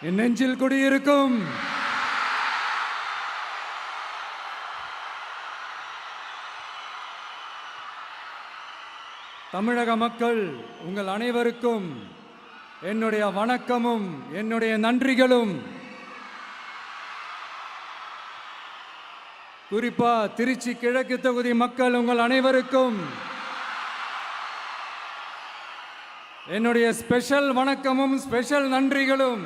என் நெஞ்சில் குடியிருக்கும் தமிழக மக்கள் உங்கள் அனைவருக்கும் என்னுடைய வணக்கமும் என்னுடைய நன்றிகளும். குறிப்பா திருச்சி கிழக்கு தொகுதி மக்கள் உங்கள் அனைவருக்கும் என்னுடைய ஸ்பெஷல் வணக்கமும் ஸ்பெஷல் நன்றிகளும்.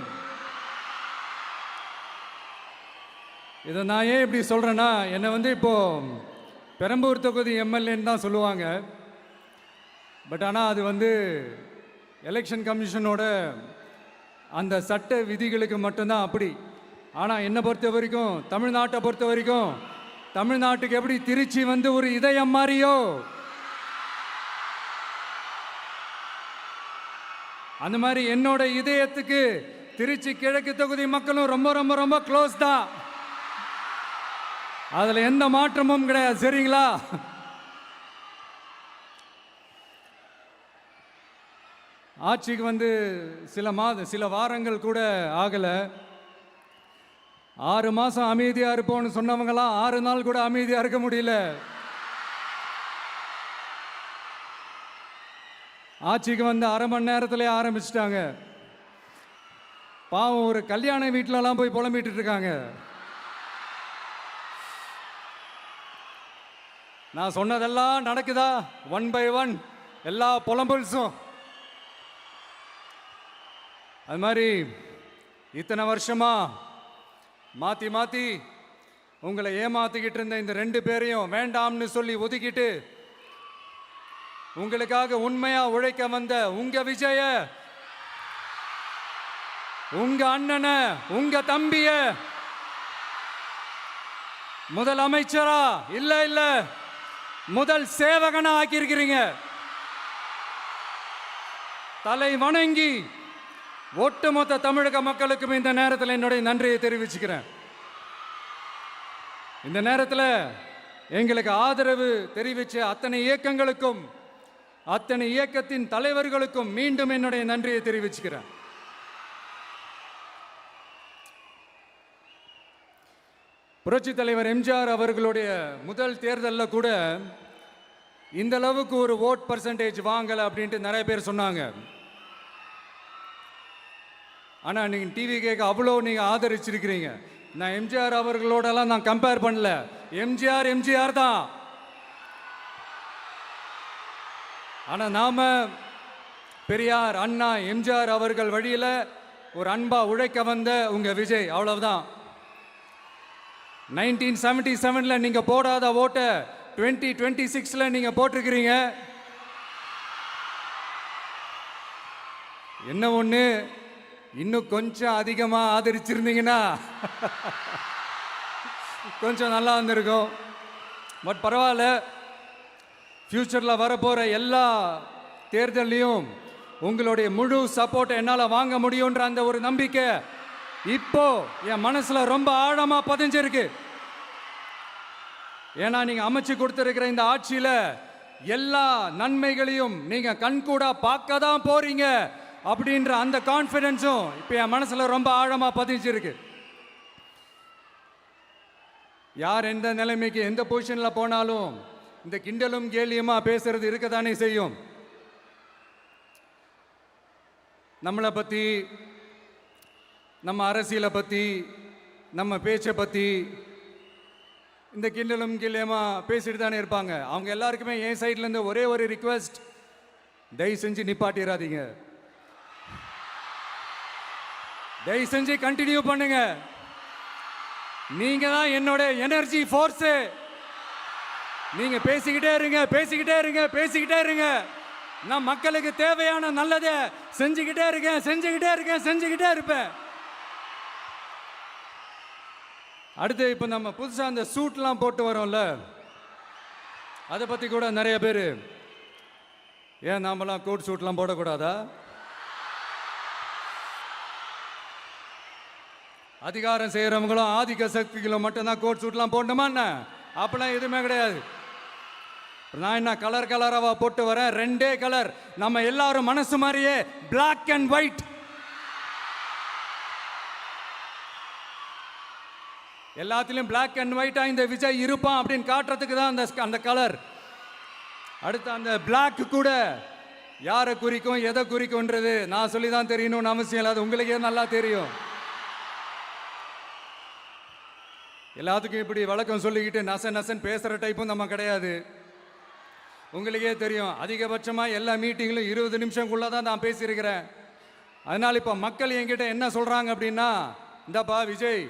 இதை நான் ஏன் இப்படி சொல்றேன்னா, என்னை இப்போ பெரம்பூர் தொகுதி எம்எல்ஏன்னு தான் சொல்லுவாங்க. பட் ஆனால் அது எலெக்ஷன் கமிஷனோட அந்த சட்ட விதிகளுக்கு மட்டும்தான் அப்படி. ஆனால் என்னை பொறுத்த வரைக்கும், தமிழ்நாட்டை பொறுத்த வரைக்கும், தமிழ்நாட்டுக்கு எப்படி திருச்சி ஒரு இதயம் மாறியோ, அந்த மாதிரி என்னோட இதயத்துக்கு திருச்சி கிழக்கு தொகுதி மக்களும் ரொம்ப ரொம்ப ரொம்ப க்ளோஸ் தான். அதில் எந்த மாற்றமும் கிடையாது. சரிங்களா? ஆட்சிக்கு சில வாரங்கள் கூட ஆகலை. 6 மாதம் அமைதியாக இருப்போம்னு சொன்னவங்களாம் 6 நாள் கூட அமைதியாக இருக்க முடியல. ஆட்சிக்கு அரை மணி நேரத்திலே ஆரம்பிச்சிட்டாங்க. பாவம், ஒரு கல்யாண வீட்டிலலாம் போய் புலம்பிட்டு இருக்காங்க. நான் சொன்னதெல்லாம் நடக்குதா? 1 by 1 எல்லா புலம்பல்ஸும். அது மாதிரி இத்தனை வருஷமா மாற்றி மாற்றி உங்களை ஏமாத்திக்கிட்டு இருந்த இந்த 2 பேரையும் வேண்டாம்னு சொல்லி ஒதுக்கிட்டு உங்களுக்காக உண்மையா உழைக்க வந்த உங்க விஜய, உங்க அண்ணனை, உங்க தம்பிய முதல் அமைச்சரா இல்ல முதல் சேவகனா ஆக்கியிருக்கிறீங்க. தலை வணங்கி ஒட்டுமொத்த தமிழக மக்களுக்கும் இந்த நேரத்தில் என்னுடைய நன்றியை தெரிவிச்சுக்கிறேன். இந்த நேரத்தில் எங்களுக்கு ஆதரவு தெரிவிச்ச அத்தனை இயக்கங்களுக்கும், அத்தனை இயக்கத்தின் தலைவர்களுக்கும் மீண்டும் என்னுடைய நன்றியை தெரிவிச்சுக்கிறேன். புரட்சி தலைவர் எம்ஜிஆர் அவர்களுடைய முதல் தேர்தலில் கூட இந்த அளவுக்கு ஒரு ஓட் பர்சன்டேஜ் வாங்கலை அப்படின்ட்டு நிறைய பேர் சொன்னாங்க. ஆனால் நீங்கள் டிவி கேட்க அவ்வளோ நீங்கள் ஆதரிச்சிருக்கிறீங்க. நான் எம்ஜிஆர் அவர்களோடலாம் நான் கம்பேர் பண்ணல. எம்ஜிஆர் தான். ஆனால் நாம பெரியார், அண்ணா, எம்ஜிஆர் அவர்கள் வழியில் ஒரு அன்பா உழைக்க வந்த உங்க விஜய், அவ்வளவுதான். 1977 நீங்க போடாத ஓட்டை 2026 நீங்க போட்டிருக்கிறீங்க. என்ன ஒண்ணு, இன்னும் கொஞ்சம் அதிகமா ஆதரிச்சிருந்தீங்கன்னா கொஞ்சம் நல்லா இருந்திருக்கும். பட் பரவாயில்ல, ஃபியூச்சரில் வரப்போகிற எல்லா தேர்தலையும் உங்களுடைய முழு சப்போர்ட்டை என்னால் வாங்க முடியுன்ற அந்த ஒரு நம்பிக்கை இப்போ என் மனசில் ரொம்ப ஆழமாக பதிஞ்சிருக்கு. ஏன்னா நீங்கள் அமைச்சு கொடுத்துருக்கிற இந்த ஆட்சியில் எல்லா நன்மைகளையும் நீங்கள் கண்கூடா பார்க்க தான் போறீங்க அப்படின்ற அந்த கான்ஃபிடென்ஸும் இப்போ என் மனசில் ரொம்ப ஆழமாக பதிஞ்சிருக்கு. யார் எந்த நிலைமைக்கு எந்த பொசிஷனில் போனாலும் இந்த கிண்டலும் கேலியுமா பேசுறது இருக்கத்தானே செய்யும். நம்மளை பற்றி, நம்ம அரசியலை பற்றி, நம்ம பேச்சை பற்றி இந்த கிண்டலும் கேலியுமா பேசிட்டு தானே இருப்பாங்க. அவங்க எல்லாருக்குமே என் சைட்லேருந்து ஒரே ஒரு ரிக்வெஸ்ட், தயவு செஞ்சு நிப்பாட்டிடாதீங்க. தயவு செஞ்சு கண்டினியூ பண்ணுங்க. நீங்க தான் என்னோட எனர்ஜி ஃபோர்ஸு. நீங்க பேசிக்கிட்டே இருங்க. நான் மக்களுக்கு தேவையான நல்லதை செஞ்சுக்கிட்டே இருப்பேன். அடுத்து இப்போ நம்ம புதுசாக அந்த சூட்லாம் போட்டு வரோம்ல, அதை பற்றி கூட நிறைய பேர், ஏன் நாமெல்லாம் கோட் சூட்லாம் போடக்கூடாதா? அதிகாரம் செய்கிறவங்களும் ஆதிக்க சக்திகளும் மட்டும்தான் கோட் சூட்லாம் போடணுமா என்ன? அப்பெல்லாம் எதுவுமே கிடையாது. நான் என்ன கலராக போட்டு வரேன், 2 கலர். நம்ம எல்லாரும் மனசு மாதிரியே பிளாக் அண்ட் ஒயிட். எல்லாத்திலும் பிளாக் அண்ட் ஒயிட்டா இந்த விஜய் இருப்பான் அப்படின்னு காட்டுறதுக்கு தான் அந்த கலர். அடுத்து அந்த பிளாக் கூட யாரை குறிக்கும் எதை குறிக்கும்ன்றது நான் சொல்லி தான் தெரியணும்னு அவசியம் இல்லை, அது உங்களுக்கே நல்லா தெரியும். எல்லாத்துக்கும் இப்படி வழக்கம் சொல்லிக்கிட்டு நசன் பேசுகிற டைப்பும் நம்ம கிடையாது. உங்களுக்கே தெரியும், அதிகபட்சமாக எல்லா மீட்டிங்கிலும் 20 நிமிஷம்குள்ளே தான் நான் பேசியிருக்கிறேன். அதனால் இப்போ மக்கள் என்கிட்ட என்ன சொல்கிறாங்க அப்படின்னா, இந்தப்பா விஜய்,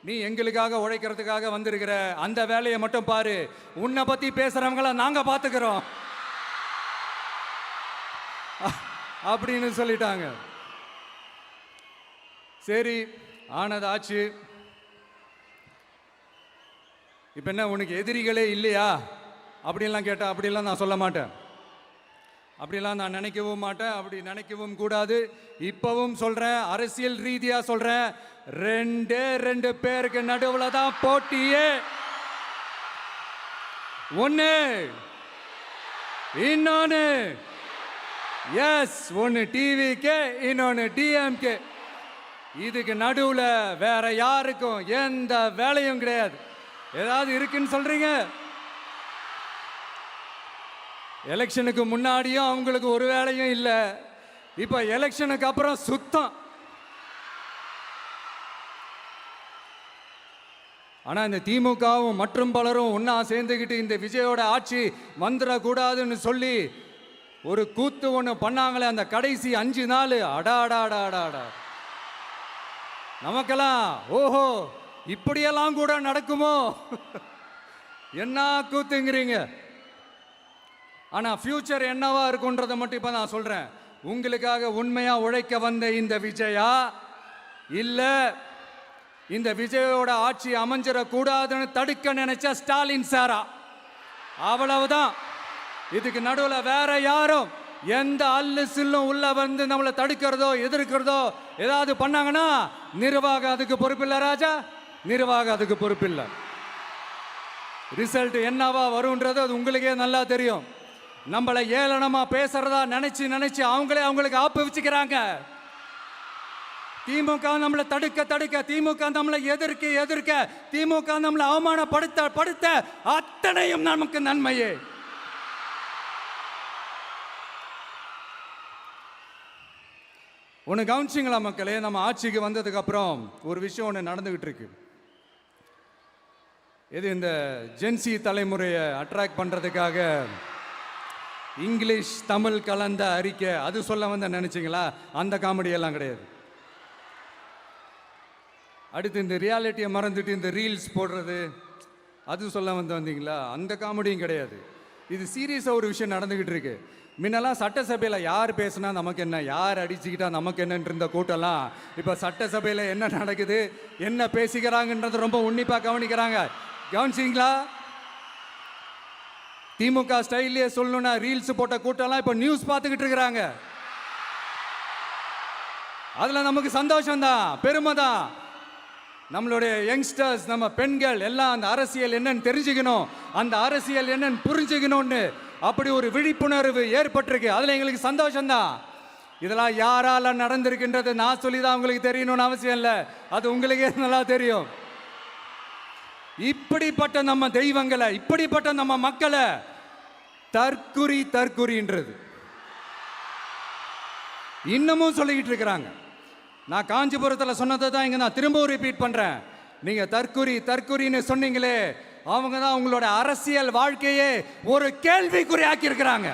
நீ எங்களுக்காக உழைக்கிறதுக்காக வந்திருக்கிற, அந்த வேலையை மட்டும் பாரு, உன்னை பற்றி பேசுகிறவங்கள நாங்கள் பார்த்துக்கிறோம் அப்படின்னு சொல்லிட்டாங்க. சரி, ஆனதாச்சு. இப்போ என்ன, உனக்கு எதிரிகளே இல்லையா அப்படின்லாம் கேட்டால் அப்படிலாம் நான் சொல்ல மாட்டேன், அப்படிலாம் நான் நினைக்கவும் மாட்டேன், அப்படி நினைக்கவும் கூடாது. இப்பவும் சொல்கிறேன், அரசியல் ரீதியாக சொல்கிறேன், 2 பேருக்கு நடுவில் தான் போட்டியே. ஒன்று இன்னொன்று, எஸ், ஒன்று டிவிக்கு, இன்னொன்று டிஎம்கே. இதுக்கு நடுவில் வேற யாருக்கும் எந்த வேலையும் கிடையாது. ஏதாவது இருக்குன்னு சொல்றீங்க? எலெக்ஷனுக்கு முன்னாடியும் அவங்களுக்கு ஒரு வேலையும் இல்லை, இப்ப எலெக்ஷனுக்கு அப்புறம் சுத்தம். ஆனா இந்த திமுகவும் மற்றும் பலரும் ஒன்னா சேர்ந்துக்கிட்டு இந்த விஜயோட ஆட்சி வந்துடக்கூடாதுன்னு சொல்லி ஒரு கூத்து ஒன்று பண்ணாங்களே, அந்த கடைசி 5 நாள், அடாடாடாடாடா, நமக்கெல்லாம் ஓஹோ இப்படியெல்லாம் கூட நடக்குமோ என்ன கூத்துங்கிறீங்க. ஆனா ஃபியூச்சர் என்னவா இருக்குன்றதை மட்டும் இப்ப நான் சொல்றேன். உங்களுக்காக உண்மையா உழைக்க வந்த இந்த விஜயா, இல்ல இந்த விஜயோட ஆட்சி அமைஞ்சிடக்கூடாதுன்னு தடுக்க நினைச்ச ஸ்டாலின் சாரா, அவ்வளவுதான். இதுக்கு நடுவில் வேற யாரும் எந்த அல்லு சில்லும் உள்ள வந்து நம்மளை தடுக்கிறதோ எதிர்க்கிறதோ ஏதாவது பண்ணாங்கன்னா நிர்வாகம் அதுக்கு பொறுப்பில்லை ராஜா, நிர்வாகம் அதுக்கு பொறுப்பில்லை. ரிசல்ட் என்னவா வரும்ன்றது அது உங்களுக்கே நல்லா தெரியும். நம்மளை ஏளனமா பேசுறதா நினைச்சு அவங்களுக்கு ஆப்பு வச்சுக்கிறாங்க. திமுக நம்மளை தடுக்க, திமுக நம்மளை எதிர்க்க, திமுக நம்மளை அவமானப்படுத்த அத்தனையும் நமக்கு நன்மையே. ஒன்று கவனிச்சிங்களா மக்களே, நம்ம ஆட்சிக்கு வந்ததுக்கு அப்புறம் ஒரு விஷயம் ஒன்று நடந்துகிட்டு இருக்கு. இது இந்த ஜென்சி தலைமுறையை அட்ராக்ட் பண்றதுக்காக இங்கிலீஷ் தமிழ் கலந்த அறிக்கை, அது சொல்ல வந்த நினைச்சிங்களா? அந்த காமெடி எல்லாம் கிடையாது. அடுத்து இந்த ரியாலிட்டியை மறந்துட்டு இந்த ரீல்ஸ் போடுறது, அது சொல்ல வந்தீங்களா? அந்த காமெடியும் கிடையாது. இது சீரியஸாக ஒரு விஷயம் நடந்துகிட்டு இருக்கு. முன்னெல்லாம் சட்டசபையில் யார் பேசுனா நமக்கு என்ன, யார் அடிச்சுக்கிட்டா நமக்கு என்னன்னு இருந்த கூட்டம்லாம் இப்போ சட்டசபையில் என்ன நடக்குது, என்ன பேசிக்கிறாங்கன்றது ரொம்ப உன்னிப்பாக கவனிக்கிறாங்க. கவனிச்சிங்களா? திமுக ஸ்டைல்லையே சொல்லணும்னா ரீல்ஸ் போட்ட கூட்டம்லாம் இப்போ நியூஸ் பார்த்துக்கிட்டு இருக்கிறாங்க. அதில் நமக்கு சந்தோஷம் தான், பெருமை தான். நம்மளுடைய யங்ஸ்டர்ஸ், நம்ம பெண்கள் எல்லாம் அந்த அரசியல் என்னன்னு தெரிஞ்சுக்கணும், அந்த அரசியல் என்னன்னு புரிஞ்சுக்கணும்னு அப்படி ஒரு விழிப்புணர்வு ஏற்பட்டிருக்கு. அதில் எங்களுக்கு சந்தோஷம் தான். இதெல்லாம் யாரால நடந்திருக்கின்றது நான் சொல்லி தான் உங்களுக்கு தெரியணும்னு அவசியம் இல்லை, அது உங்களுக்கே நல்லா தெரியும். இப்படிப்பட்ட நம்ம தெய்வங்களை, இப்படிப்பட்ட நம்ம மக்களை தற்குறின்றது இன்னமும் சொல்லிக்கிட்டு இருக்கிறாங்க. நான் காஞ்சிபுரத்தில் சொன்னதை தான் இங்கே நான் திரும்பவும் ரிப்பீட் பண்ணுறேன். நீங்கள் தற்குறின்னு சொன்னீங்களே, அவங்க தான் உங்களோட அரசியல் வாழ்க்கையே ஒரு கேள்விக்குறி ஆக்கியிருக்கிறாங்க.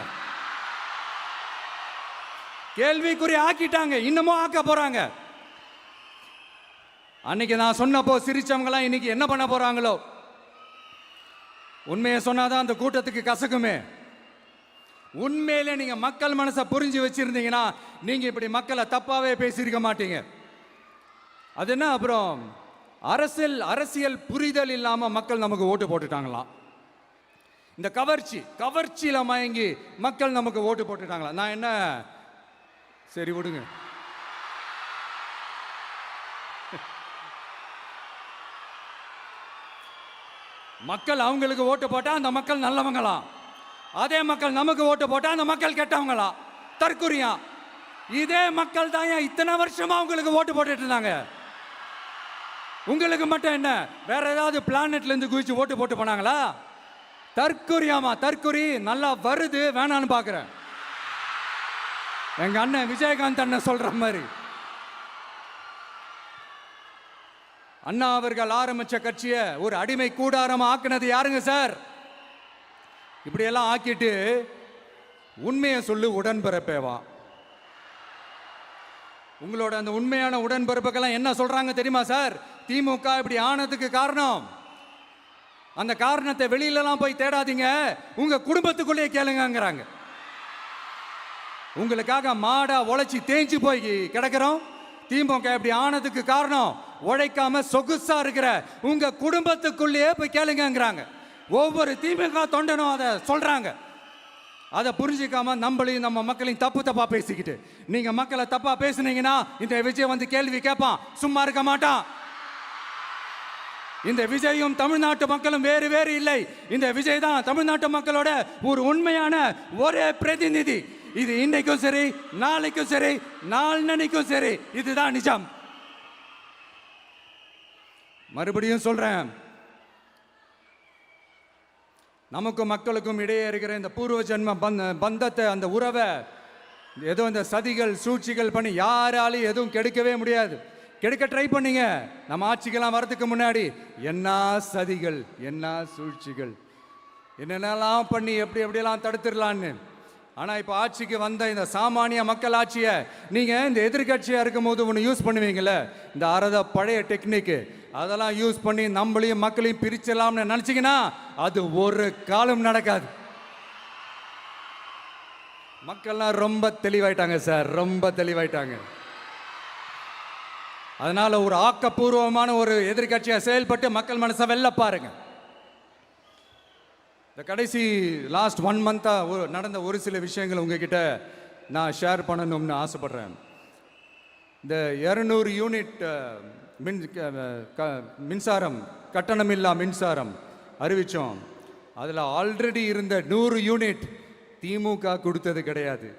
கேள்விக்குறி ஆக்கிட்டாங்க, இன்னமும் ஆக்க போறாங்க. அன்னைக்கு நான் சொன்னப்போ சிரிச்சவங்களாம் இன்னைக்கு என்ன பண்ண போறாங்களோ. உண்மையை சொன்னாதான் அந்த கூட்டத்துக்கு கசக்குமே. உண்மையிலே நீங்க மக்கள் மனசை புரிஞ்சு வச்சிருந்தீங்கன்னா நீங்க இப்படி மக்களை தப்பாவே பேசியிருக்க மாட்டீங்க. அது என்ன, அப்புறம் அரசியல் புரிதல் இல்லாம மக்கள் நமக்கு ஓட்டு போட்டுட்டாங்களாம். இந்த கவர்ச்சியில மயங்கி மக்கள் நமக்கு ஓட்டு போட்டுட்டாங்களா? நான் என்ன, சரி விடுங்க. மக்கள் அவங்களுக்கு ஓட்டு போட்டா அந்த மக்கள் நல்லவங்களாம், அதே மக்கள் நமக்கு ஓட்டு போட்டா அந்த மக்கள் கெட்டவங்களா, தற்குறியா. இதே மக்கள் தான் இத்தனை வருஷமா அவங்களுக்கு ஓட்டு போட்டுட்டு இருந்தாங்க. உங்களுக்கு மட்டும் என்ன, வேற ஏதாவது பிளானெட்ல இருந்து குதிச்சு ஓட்டு போட்டு போனாங்களா? தற்கொரியாமா, தற்கொரி நல்லா வருது, வேணான்னு பாக்குறேன். எங்க அண்ணன் விஜயகாந்த் அண்ணன் சொல்ற மாதிரி, அண்ணா அவர்கள் ஆரம்பிச்ச கட்சியை ஒரு அடிமை கூடாரமா ஆக்குனது யாருங்க சார்? இப்படியெல்லாம் ஆக்கிட்டு உண்மையை சொல்லு உடன்பிறப்பேவா. உங்களோட அந்த உண்மையான உடன்பிறப்புக்கெல்லாம் என்ன சொல்றாங்க தெரியுமா சார்? திமுக இப்படி ஆனதுக்கு காரணம், அந்த காரணத்தை வெளியிலலாம் போய் தேடாதீங்க, உங்க குடும்பத்துக்குள்ளேயே கேளுங்கிறாங்க. உங்களுக்காக மாடா உழைச்சி தேஞ்சு போய் கிடக்கிறோம். திமுக இப்படி ஆனதுக்கு காரணம் உழைக்காம சொகுசா இருக்கிற உங்க குடும்பத்துக்குள்ளேயே போய் கேளுங்கிறாங்க. ஒவ்வொரு திமுக தொண்டனும் அதை சொல்றாங்க. அதை புரிஞ்சிக்காம நம்மளையும் நம்ம மக்களையும் தப்பா பேசிக்கிட்டு, நீங்க மக்களை தப்பா பேசுனீங்கன்னா இந்த விஜய் வந்து கேள்வி கேட்பான், சும்மா இருக்க மாட்டான். இந்த விஜயும் தமிழ்நாட்டு மக்களும் வேறு வேறு இல்லை. இந்த விஜய் தான் தமிழ்நாட்டு மக்களோட ஒரு உண்மையான ஒரே பிரதிநிதி. இது இன்னைக்கும் சரி, நாளைக்கும் சரி, நாளன்னைக்கும் சரி, இதுதான் நிஜம். மறுபடியும் சொல்றேன், நமக்கும் மக்களுக்கும் இடையே இருக்கிற இந்த பூர்வ ஜென்ம பந்தத்தை, அந்த உறவை ஏதோ இந்த சதிகள் சூழ்ச்சிகள் பண்ணி யாராலையும் எதுவும் கெடுக்கவே முடியாது. கெடுக்க ட்ரை பண்ணீங்க நம்ம ஆட்சிக்கெல்லாம் வரதுக்கு முன்னாடி, என்ன சதிகள், என்ன சூழ்ச்சிகள், என்னென்னலாம் பண்ணி எப்படியெல்லாம் தடுத்துடலான்னு. ஆனால் இப்போ ஆட்சிக்கு வந்த இந்த சாமானிய மக்கள் ஆட்சியை நீங்கள் இந்த எதிர்கட்சியாக இருக்கும் போது ஒன்று யூஸ் பண்ணுவீங்கள்ல, இந்த அறத பழைய டெக்னிக்கு, அதெல்லாம் யூஸ் பண்ணி நம்மளையும் மக்களையும் பிரிச்சலாம்னு நினச்சிங்கன்னா அது ஒரு காலம் நடக்காது. மக்கள்லாம் ரொம்ப தெளிவாயிட்டாங்க சார், ரொம்ப தெளிவாயிட்டாங்க. அதனால ஒரு ஆக்கப்பூர்வமான ஒரு எதிர்கட்சியாக செயல்பட்டு மக்கள் மனசை வெல்ல பாருங்க. இந்த கடைசி லாஸ்ட் 1 மந்த்தாக நடந்த ஒரு சில விஷயங்கள் உங்ககிட்ட நான் ஷேர் பண்ணணும்னு ஆசைப்படுறேன். இந்த 200 யூனிட் மின்சாரம், கட்டணமில்லா மின்சாரம் அறிவித்தோம். அதில் ஆல்ரெடி இருந்த 100 யூனிட் திமுக கொடுத்தது கிடையாது.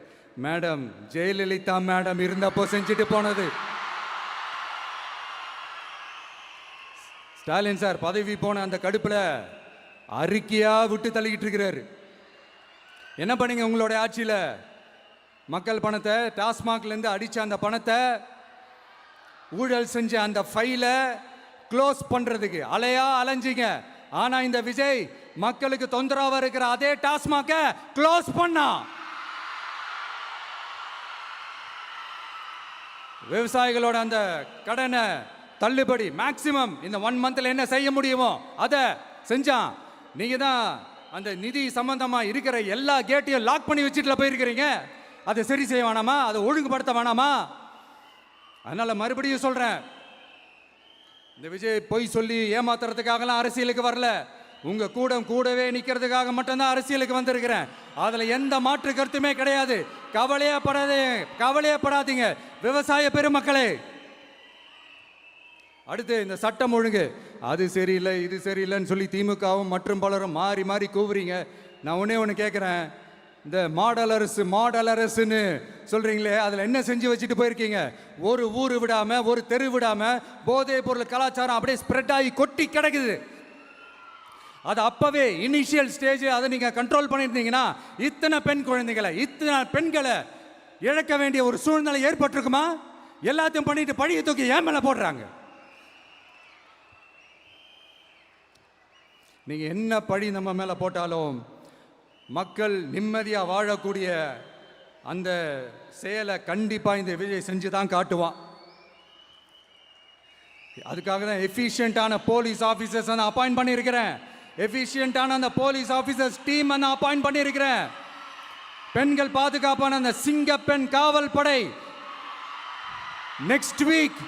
மேடம் ஜெயலலிதா மேடம் இருந்தப்போ செஞ்சுட்டு போனது. ஸ்டாலின் சார் பதவி போன அந்த கடுப்பில் அறிக்கையா விட்டு தள்ளிக்கிட்டு இருக்கிறாரு. என்ன பண்ணீங்க உங்களுடைய ஆட்சியில்? மக்கள் பணத்தை, டாஸ்மாக்லேருந்து அடித்த அந்த பணத்தை, ஊழல் செஞ்ச அந்த ஃபைலை க்ளோஸ் பண்ணுறதுக்கு அலையா அலைஞ்சிங்க. ஆனால் இந்த விஜய் மக்களுக்கு தொந்தரவாக இருக்கிற அதே டாஸ்மாக்கை க்ளோஸ் பண்ணா. விவசாயிகளோட அந்த கடனை தள்ளுபடி மேக்சிமம் இந்த 1 மந்த்ல என்ன செய்ய முடியுமோ அதை செஞ்சான். நீங்க தான் அந்த நிதி சம்பந்தமா இருக்கிற எல்லா கேட்டையும் லாக் பண்ணி வச்சுட்டு போயிருக்கிறீங்க. அதை சரி செய்ய வேணாமா? அதை ஒழுங்குபடுத்த வேணாமா? அதனால மறுபடியும் சொல்றேன், இந்த விஜய் பொய் சொல்லி ஏமாத்துறதுக்காகலாம் அரசியலுக்கு வரல. உங்க கூடவே நிக்கிறதுக்காக மட்டும்தான் அரசியலுக்கு வந்திருக்கிறேன். அதுல எந்த மாற்று கருத்துமே கிடையாது. கவலையப்படாதீங்க விவசாய பெருமக்களே. அடுத்து இந்த சட்டம் ஒழுங்கு, அது சரியில்லை இது சரியில்லைன்னு சொல்லி திமுகவும் மற்றும் பலரும் மாறி மாறி கூவுறீங்க. நான் ஒன்று கேட்குறேன், இந்த மாடல் அரசுன்னு சொல்கிறீங்களே, அதில் என்ன செஞ்சு வச்சுட்டு போயிருக்கீங்க? ஒரு ஊர் விடாமல், ஒரு தெரு விடாமல் போதைப் பொருள் கலாச்சாரம் அப்படியே ஸ்ப்ரெட் ஆகி கொட்டி கிடக்குது. அது அப்போவே இனிஷியல் ஸ்டேஜ் அதை நீங்கள் கண்ட்ரோல் பண்ணியிருந்தீங்கன்னா இத்தனை பெண்களை இழக்க வேண்டிய ஒரு சூழ்நிலை ஏற்பட்டிருக்குமா? எல்லாத்தையும் பண்ணிட்டு பழியை தூக்கி ஏன் மேலே போடுறாங்க. நீங்கள் என்ன பழி நம்ம மேலே போட்டாலும் மக்கள் நிம்மதியாக வாழக்கூடிய அந்த செயலை கண்டிப்பாக இந்த விஜய் செஞ்சு தான் காட்டுவான். அதுக்காக தான் எஃபிஷியண்டான போலீஸ் ஆஃபீஸர்ஸ் நான் அப்பாயிண்ட் பண்ணியிருக்கிறேன். எஃபிஷியண்டான அந்த போலீஸ் ஆஃபீஸர்ஸ் டீம் நான் அப்பாயிண்ட் பண்ணியிருக்கிறேன். பெண்கள் பாதுகாப்பான அந்த சிங்க பெண் காவல் படை நெக்ஸ்ட் வீக்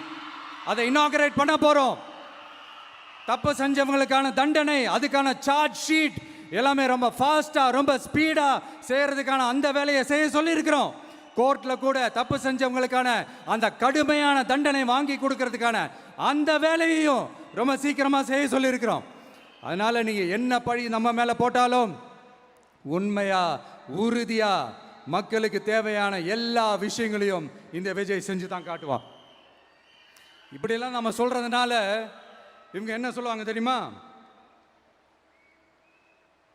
அதை இனாகரேட் பண்ண போகிறோம். தப்பு செஞ்சவங்களுக்கான தண்டனை, அதுக்கான சார்ஜ் ஷீட் எல்லாமே ரொம்ப ஃபாஸ்ட்டாக ரொம்ப ஸ்பீடாக செய்கிறதுக்கான அந்த வேலையை செய்ய சொல்லியிருக்கிறோம். கோர்ட்டில் கூட தப்பு செஞ்சவங்களுக்கான அந்த கடுமையான தண்டனை வாங்கி கொடுக்கறதுக்கான அந்த வேலையையும் ரொம்ப சீக்கிரமாக செய்ய சொல்லியிருக்கிறோம். அதனால் நீங்கள் என்ன பழி நம்ம மேலே போட்டாலும் உண்மையாக உறுதியாக மக்களுக்கு தேவையான எல்லா விஷயங்களையும் இந்த விஜய் செஞ்சு தான் காட்டுவான். இப்படியெல்லாம் நம்ம சொல்கிறதுனால இவங்க என்ன சொல்லுவாங்க தெரியுமா?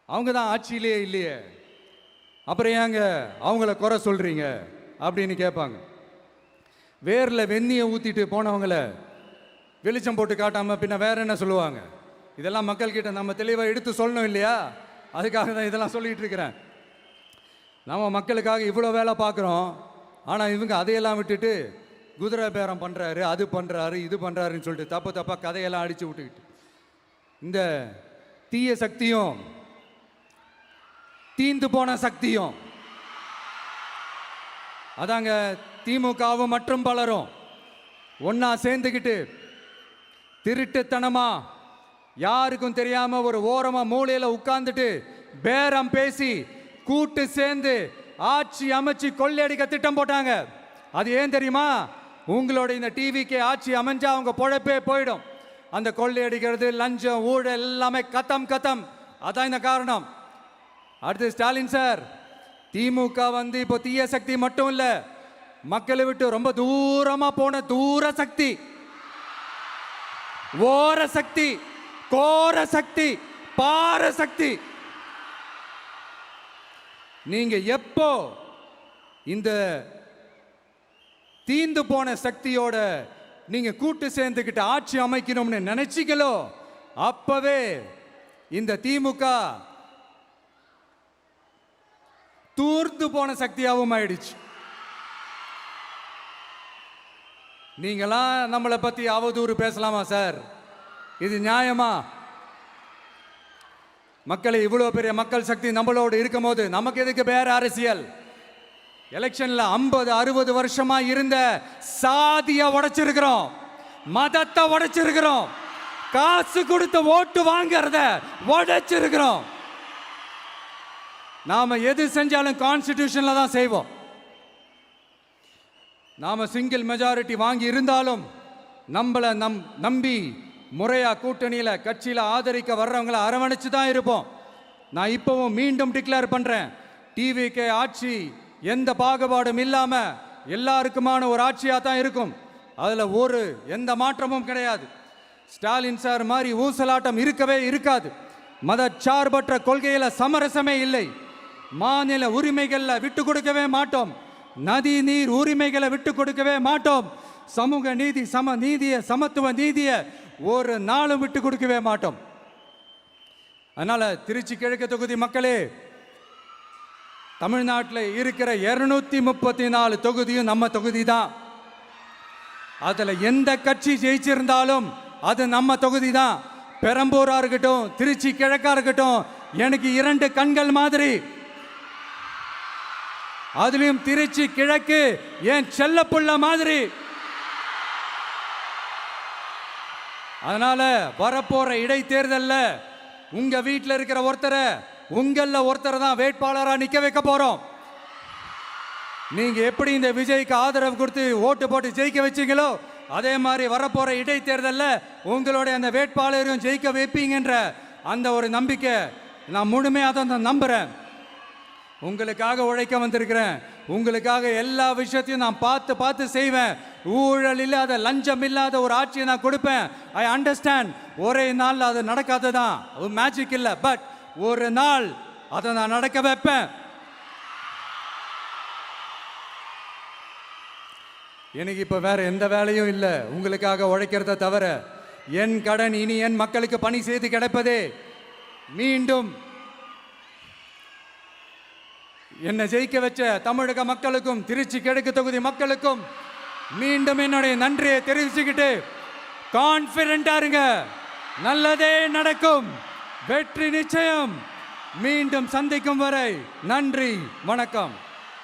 அவங்க தான் ஆட்சியிலே இல்லையே, அப்புறம் ஏங்க அவங்கள குறை சொல்றீங்க அப்படின்னு கேட்பாங்க. வேரில் வெந்நியை ஊற்றிட்டு போனவங்கள வெளிச்சம் போட்டு காட்டாமல் பின்ன வேற என்ன சொல்லுவாங்க? இதெல்லாம் மக்கள்கிட்ட நம்ம தெளிவாக எடுத்து சொல்லணும் இல்லையா? அதுக்காக தான் இதெல்லாம் சொல்லிட்டு இருக்கிறேன். நம்ம மக்களுக்காக இவ்வளோ வேலை பார்க்குறோம், ஆனால் இவங்க அதையெல்லாம் விட்டுட்டு குதிரை பேரம் பண்ணுறாரு, அது பண்ணுறாரு, இது பண்ணுறாருன்னு சொல்லிட்டு தப்பாக கதையெல்லாம் அடித்து விட்டுக்கிட்டு இந்த தீய சக்தியும் தீந்து போன சக்தியும் அதாங்க திமுகவும் மற்றும் பலரும் ஒன்னா சேர்ந்துக்கிட்டு திருட்டுத்தனமா யாருக்கும் தெரியாம ஒரு ஓரமா மூலையில உட்கார்ந்துட்டு பேரம் பேசி கூட்டு சேர்ந்து ஆட்சி அமைச்சு கொள்ளையடிக்க திட்டம் போட்டாங்க. அது ஏன் தெரியுமா? உங்களோட இந்த டிவிக்கு ஆட்சி அமைஞ்சா அவங்க பொழப்பே போயிடும். அந்த கொள்ளையடிக்கிறது, லஞ்சம், ஊழல் எல்லாமே கத்தம் கத்தம். அதான் இந்த காரணம். அடுத்து ஸ்டாலின் சார், திமுக இப்போ தீய சக்தி மட்டும் இல்ல, மக்களை விட்டு ரொம்ப தூரமா போன தூர சக்தி, ஓர சக்தி, கோர சக்தி, பார சக்தி. நீங்க எப்போ இந்த தீந்து போன சக்தியோட நீங்க கூட்டு சேர்ந்துக்கிட்டு ஆட்சி அமைக்கணும்னு நினைச்சீங்களோ, அப்பவே இந்த திமுக தூர்ந்து போன சக்தியாகவும் ஆயிடுச்சு. நீங்களாம் நம்மளை பத்தி அவதூறு பேசலாமா சார்? இது நியாயமா? மக்களை இவ்வளவு பெரிய மக்கள் சக்தி நம்மளோடு இருக்கும் போது நமக்கு எதுக்கு வேற அரசியல்? எலெக்ஷன்ல 50-60 வருஷமா இருந்த சாதிய உடைச்சிருக்கிறோம், மதத்தை உடைச்சிருக்கிறோம், காசு கொடுத்து ஓட்டு வாங்கறத உடைச்சிருக்கிறோம். நாம எது செஞ்சாலும் கான்ஸ்டிடியூஷன்ல தான் செய்வோம். நாம சிங்கிள் மெஜாரிட்டி வாங்கி இருந்தாலும் நம்மளை நம்பி முறையா கூட்டணியில கட்சியில ஆதரிக்க வர்றவங்களை அரவணைச்சு தான் இருப்போம். நான் இப்பவும் மீண்டும் டிக்ளேர் பண்றேன், டிவிகே ஆட்சி எந்த பாகுபாடும் இல்லாம எல்லாருக்குமான ஒரு ஆட்சியா தான் இருக்கும். அதுல எந்த மாற்றமும் கிடையாது. ஸ்டாலின் சார் மாதிரி ஊசலாட்டம் இருக்கவே இருக்காது. மதச்சார்பற்ற கொள்கையில சமரசமே இல்லை. மாநில உரிமைகளை விட்டு கொடுக்கவே மாட்டோம். நதி நீர் உரிமைகளை விட்டு கொடுக்கவே மாட்டோம். சமூக நீதி, சம நீதிய, சமத்துவ நீதிய ஒரு நாளும் விட்டு கொடுக்கவே மாட்டோம். அதனால திருச்சி கிழக்கு தொகுதி மக்களே, தமிழ்நாட்டில் இருக்கிற 234 தொகுதியும் நம்ம தொகுதி தான். அதுல எந்த கட்சி ஜெயிச்சிருந்தாலும் அது நம்ம தொகுதி தான். பெரம்பூரா இருக்கட்டும், திருச்சி கிழக்கா இருக்கட்டும், எனக்கு 2 கண்கள் மாதிரி. அதுலயும் திருச்சி கிழக்கு என் செல்ல புள்ள மாதிரி. அதனால வரப்போற இடைத்தேர்தல்ல உங்க வீட்டில் இருக்கிற ஒருத்தரை, உங்கள ஒருத்தரை தான் வேட்பாளரா நிக்க வைக்க போறோம். நீங்க எப்படி இந்த விஜய்க்கு ஆதரவு கொடுத்து ஓட்டு போட்டு ஜெயிக்க வச்சீங்களோ, அதே மாதிரி வரப்போற இடைத்தேர்தல்ல உங்களுடைய அந்த வேட்பாளரையும் ஜெயிக்க வைப்பீங்கன்ற அந்த ஒரு நம்பிக்கை நான் முழுமையாக தான் நம்புறேன். உங்களுக்காக உழைக்க வந்திருக்கிறேன். உங்களுக்காக எல்லா விஷயத்தையும் நான் பார்த்து பார்த்து செய்வேன். ஊழல் இல்லாத, லஞ்சம் இல்லாத ஒரு ஆட்சியை நான் கொடுப்பேன். I understand. ஒரே நாள் அது நடக்காததான், ஒரு மேஜிக் இல்லை. பட் ஒரு நாள் அதை நான் நடக்க வைப்பேன். எனக்கு இப்ப வேற எந்த வேலையும் இல்லை உங்களுக்காக உழைக்கிறத தவிர. என் கடன் இனி என் மக்களுக்கு பணி செய்து கிடைப்பதே. மீண்டும் என்னை ஜெயிக்க வச்ச தமிழக மக்களுக்கும் திருச்சி கிழக்கு தொகுதி மக்களுக்கும் மீண்டும் என்னுடைய நன்றியை தெரிவிச்சுக்கிட்டு கான்பிடண்டா இருங்க, நல்லதே நடக்கும், வெற்றி நிச்சயம். மீண்டும் சந்திக்கும் வரை நன்றி, வணக்கம்.